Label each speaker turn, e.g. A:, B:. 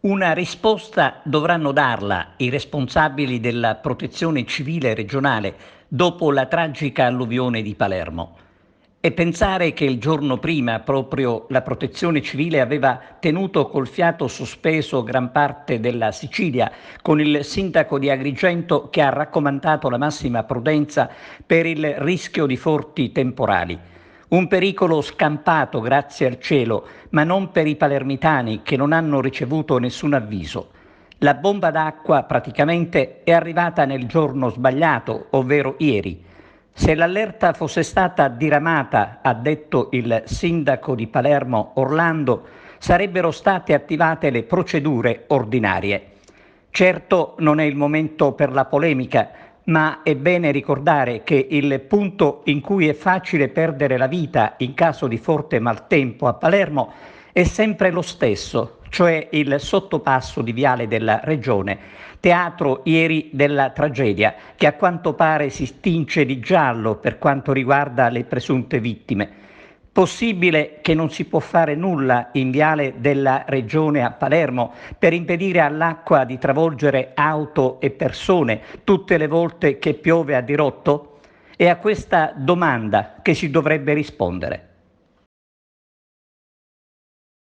A: Una risposta dovranno darla i responsabili della protezione civile regionale dopo la tragica alluvione di Palermo. E pensare che il giorno prima proprio la protezione civile aveva tenuto col fiato sospeso gran parte della Sicilia, con il sindaco di Agrigento che ha raccomandato la massima prudenza per il rischio di forti temporali. Un pericolo scampato, grazie al cielo, ma non per i palermitani che non hanno ricevuto nessun avviso. La bomba d'acqua praticamente è arrivata nel giorno sbagliato, ovvero ieri. Se l'allerta fosse stata diramata, ha detto il sindaco di Palermo Orlando, sarebbero state attivate le procedure ordinarie. Certo non è il momento per la polemica, ma è bene ricordare che il punto in cui è facile perdere la vita in caso di forte maltempo a Palermo è sempre lo stesso, cioè il sottopasso di Viale della Regione, teatro ieri della tragedia, che a quanto pare si tinge di giallo per quanto riguarda le presunte vittime. Possibile che non si può fare nulla in Viale della Regione a Palermo per impedire all'acqua di travolgere auto e persone tutte le volte che piove a dirotto? È a questa domanda che si dovrebbe rispondere.